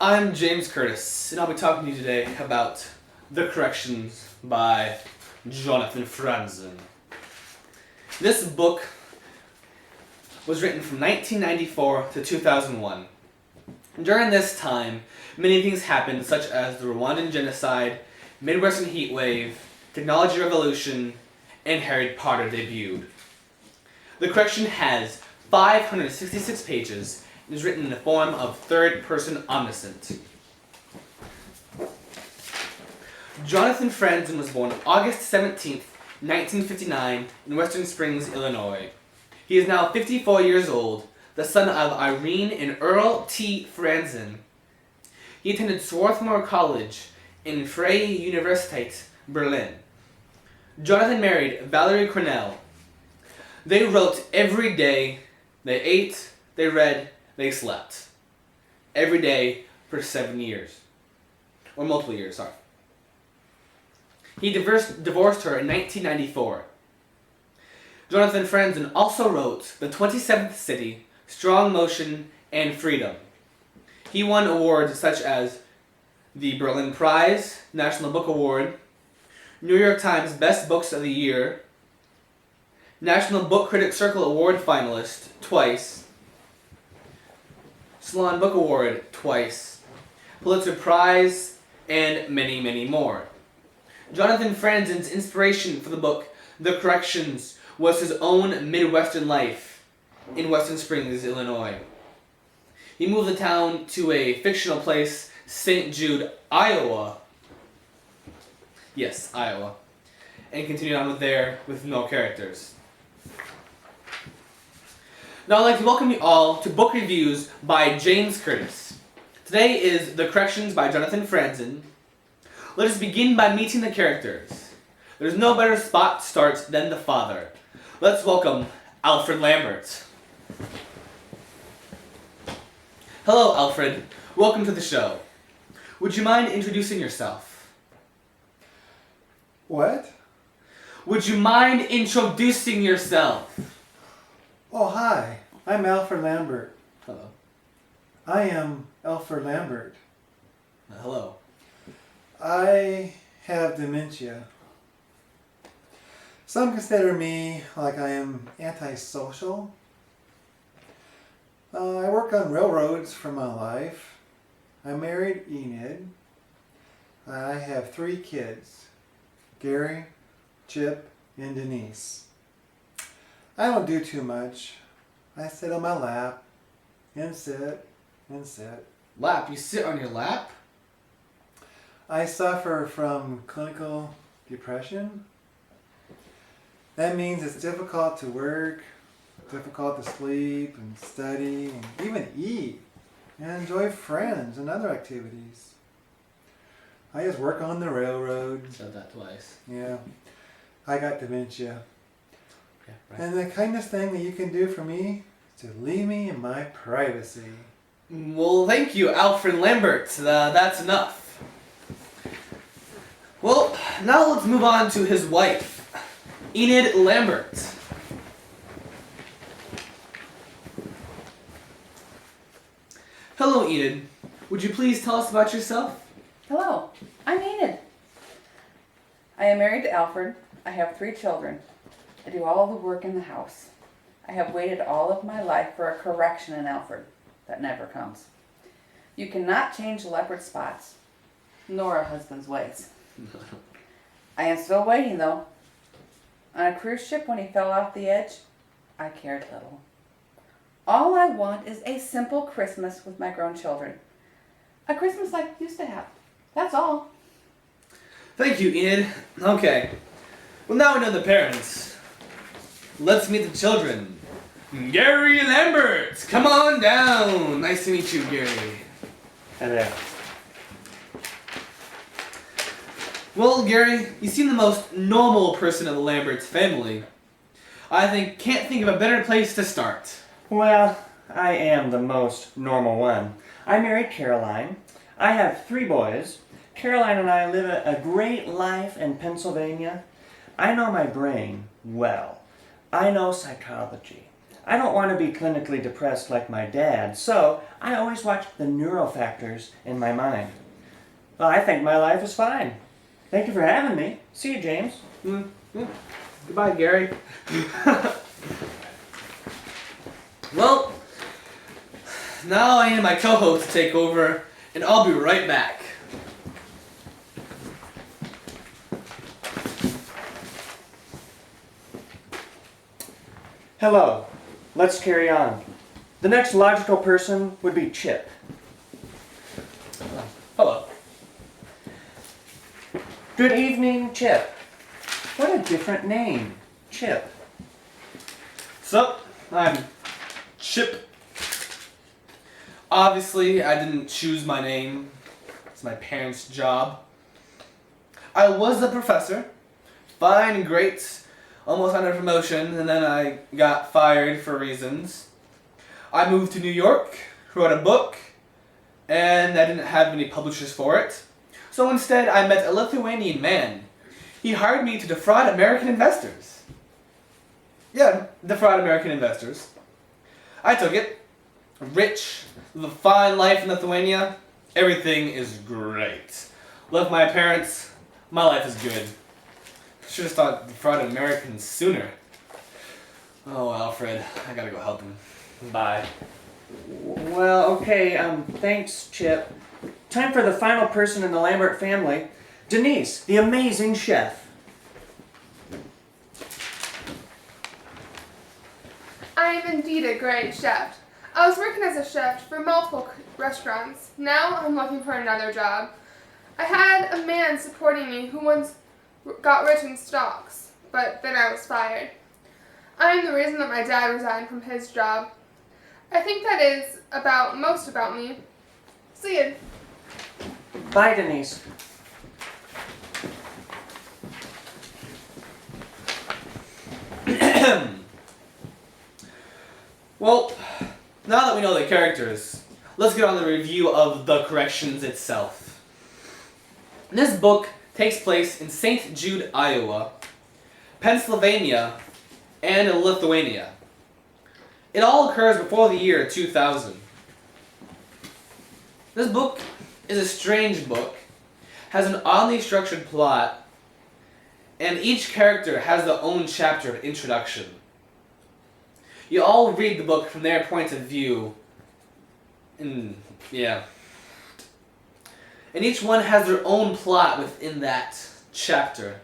I'm James Curtis, and I'll be talking to you today about The Corrections by Jonathan Franzen. This book was written from 1994 to 2001. During this time, many things happened, such as the Rwandan genocide, Midwestern heat wave, technology revolution, and Harry Potter debuted. The Correction has 566 pages and is written in the form of third-person omniscient. Jonathan Franzen was born August 17th, 1959 in Western Springs, Illinois. He is now 54 years old, the son of Irene and Earl T. Franzen. He attended Swarthmore College in Freie Universität, Berlin. Jonathan married Valerie Cornell. They wrote every day. They ate, they read, they slept. Every day for 7 years. Or multiple years, sorry. He divorced her in 1994. Jonathan Franzen also wrote The 27th City, Strong Motion, and Freedom. He won awards such as the Berlin Prize, National Book Award, New York Times Best Books of the Year, National Book Critics Circle Award finalist twice, Salon Book Award twice, Pulitzer Prize, and many, many more. Jonathan Franzen's inspiration for the book, The Corrections, was his own Midwestern life in Western Springs, Illinois. He moved the town to a fictional place, St. Jude, Iowa. Yes, Iowa. And continued on with no characters. Now I'd like to welcome you all to Book Reviews by James Curtis. Today is The Corrections by Jonathan Franzen. Let us begin by meeting the characters. There's no better spot to start than the father. Let's welcome Alfred Lambert. Hello, Alfred. Welcome to the show. Would you mind introducing yourself? What? Would you mind introducing yourself? Oh, hi. I'm Alfred Lambert. Hello. I am Alfred Lambert. Hello. I have dementia. Some consider me like I am antisocial. I work on railroads for my life. I married Enid. I have 3 kids, Gary, Chip, and Denise. I don't do too much. I sit on my lap and sit and sit. Lap? You sit on your lap? I suffer from clinical depression. That means it's difficult to work, difficult to sleep and study and even eat and enjoy friends and other activities. I just work on the railroad. Said that twice. Yeah, I got dementia. Yeah, right. And the kindest thing that you can do for me is to leave me in my privacy. Well, thank you, Alfred Lambert. That's enough. Well, now let's move on to his wife, Enid Lambert. Hello, Enid. Would you please tell us about yourself? Hello, I'm Enid. I am married to Alfred. I have 3 children. I do all the work in the house. I have waited all of my life for a correction in Alfred. That never comes. You cannot change leopard spots, nor a husband's ways. I am still waiting, though. On a cruise ship when he fell off the edge, I cared little. All I want is a simple Christmas with my grown children. A Christmas like I used to have. That's all. Thank you, Enid. Okay. Well, now we know the parents. Let's meet the children. Gary Lambert, come on down. Nice to meet you, Gary. Hello. Well, Gary, you seem the most normal person in the Lamberts family. Can't think of a better place to start. Well, I am the most normal one. I married Caroline. I have 3 boys. Caroline and I live a great life in Pennsylvania. I know my brain well. I know psychology. I don't want to be clinically depressed like my dad, so I always watch the neurofactors in my mind. Well, I think my life is fine. Thank you for having me. See you, James. Goodbye, Gary. Well, now I need my co-host to take over, and I'll be right back. Hello. Let's carry on. The next logical person would be Chip. Hello. Good evening, Chip. What a different name. Chip. Sup? I'm Chip. Obviously, I didn't choose my name. It's my parents' job. I was a professor. Fine and great. Almost under promotion, and then I got fired for reasons. I moved to New York, wrote a book, and I didn't have any publishers for it. So instead, I met a Lithuanian man. He hired me to defraud American investors. Yeah, defraud American investors. I took it. Rich, live a fine life in Lithuania. Everything is great. Love my parents. My life is good. Should have started defrauding Americans sooner. Oh, Alfred, I gotta go help him. Bye. Well, okay, thanks, Chip. Time for the final person in the Lambert family, Denise, the amazing chef. I am indeed a great chef. I was working as a chef for multiple restaurants. Now I'm looking for another job. I had a man supporting me who once got rich in stocks, but then I was fired. I am the reason that my dad resigned from his job. I think that is most about me. See you. Bye, Denise. Well, now that we know the characters, let's get on the review of The Corrections itself. This book takes place in St. Jude, Iowa, Pennsylvania, and in Lithuania. It all occurs before the year 2000. This book is a strange book, has an oddly structured plot, and each character has their own chapter of introduction. You all read the book from their point of view, and each one has their own plot within that chapter.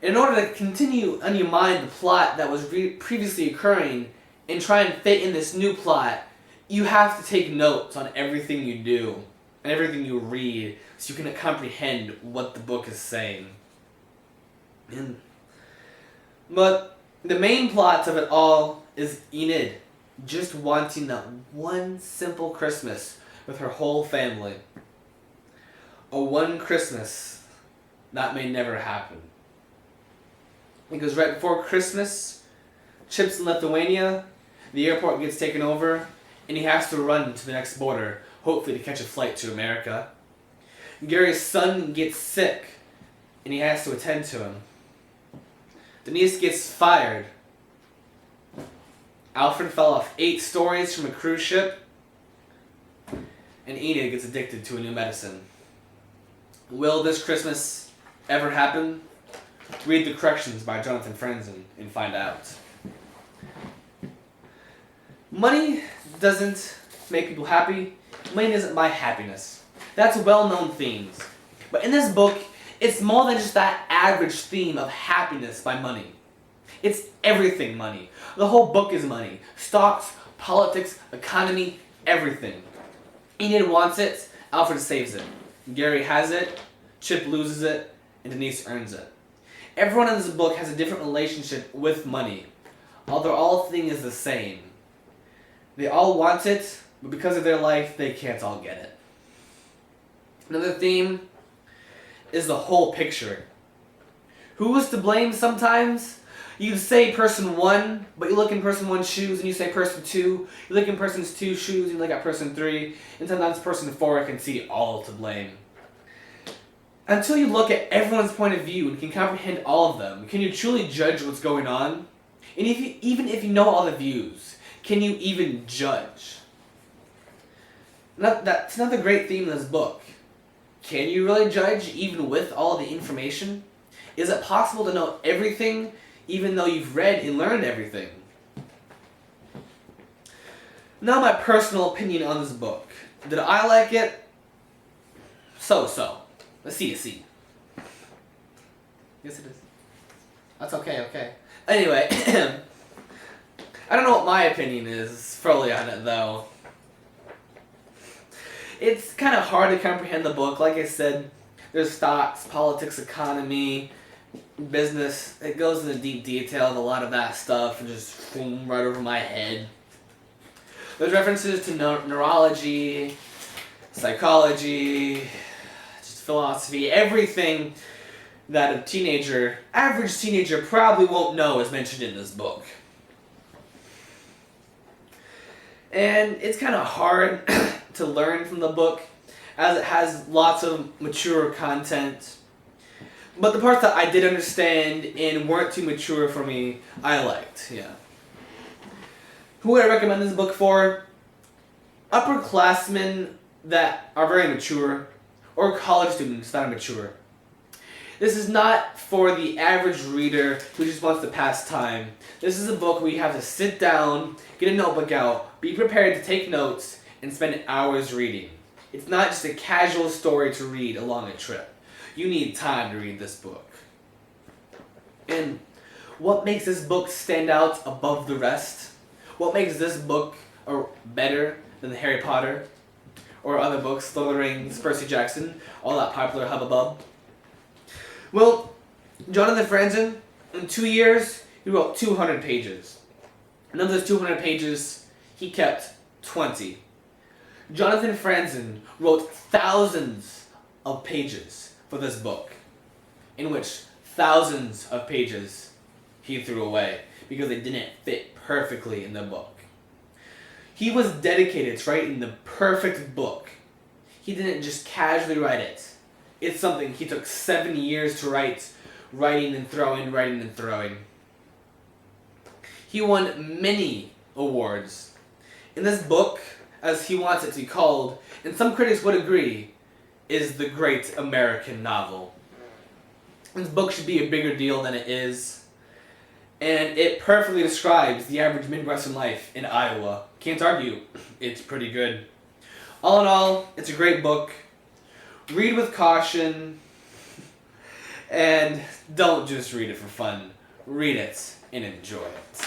In order to continue on your mind the plot that was previously occurring and try and fit in this new plot, you have to take notes on everything you do and everything you read so you can comprehend what the book is saying. But the main plot of it all is Enid just wanting that one simple Christmas with her whole family. A one Christmas that may never happen. Because right before Christmas, Chip's in Lithuania, the airport gets taken over, and he has to run to the next border, hopefully to catch a flight to America. Gary's son gets sick, and he has to attend to him. Denise gets fired. Alfred fell off 8 stories from a cruise ship, and Enid gets addicted to a new medicine. Will this Christmas ever happen? Read The Corrections by Jonathan Franzen and find out. Money doesn't make people happy. Money isn't my happiness. That's well-known themes. But in this book, it's more than just that average theme of happiness by money. It's everything money. The whole book is money. Stocks, politics, economy, everything. Enid wants it, Alfred saves it. Gary has it, Chip loses it, and Denise earns it. Everyone in this book has a different relationship with money, although all thing is the same. They all want it, but because of their life, they can't all get it. Another theme is the whole picture. Who is to blame sometimes? You say person 1, but you look in person 1's shoes and you say person 2. You look in person 2's shoes and you look at person 3. And sometimes person 4 can see all to blame. Until you look at everyone's point of view and can comprehend all of them, can you truly judge what's going on? And even if you know all the views, can you even judge? That's another great theme in this book. Can you really judge even with all the information? Is it possible to know everything even though you've read and learned everything? Now my personal opinion on this book. Did I like it? So. Let's see a C. Yes it is. That's okay. Anyway, I don't know what my opinion is fully on it though. It's kind of hard to comprehend the book. Like I said, there's stocks, politics, economy, business. It goes into deep detail of a lot of that stuff and just boom, right over my head. There's references to neurology, psychology, just philosophy, everything that average teenager probably won't know is mentioned in this book. And it's kind of hard to learn from the book as it has lots of mature content. But the parts that I did understand and weren't too mature for me, I liked, yeah. Who would I recommend this book for? Upperclassmen that are very mature, or college students that are mature. This is not for the average reader who just wants to pass time. This is a book where you have to sit down, get a notebook out, be prepared to take notes, and spend hours reading. It's not just a casual story to read along a trip. You need time to read this book. And what makes this book stand out above the rest? What makes this book better than Harry Potter or other books, Lord of the Rings, Percy Jackson, all that popular hubbub? Well, Jonathan Franzen, in 2 years, he wrote 200 pages. And of those 200 pages, he kept 20. Jonathan Franzen wrote thousands of pages for this book, in which thousands of pages he threw away because they didn't fit perfectly in the book. He was dedicated to writing the perfect book. He didn't just casually write it. It's something he took 7 years to write, writing and throwing. He won many awards. In this book, as he wants it to be called, and some critics would agree, is the great American novel. This book should be a bigger deal than it is, and it perfectly describes the average Midwestern life in Iowa. Can't argue, it's pretty good. All in all, it's a great book. Read with caution, and don't just read it for fun. Read it and enjoy it.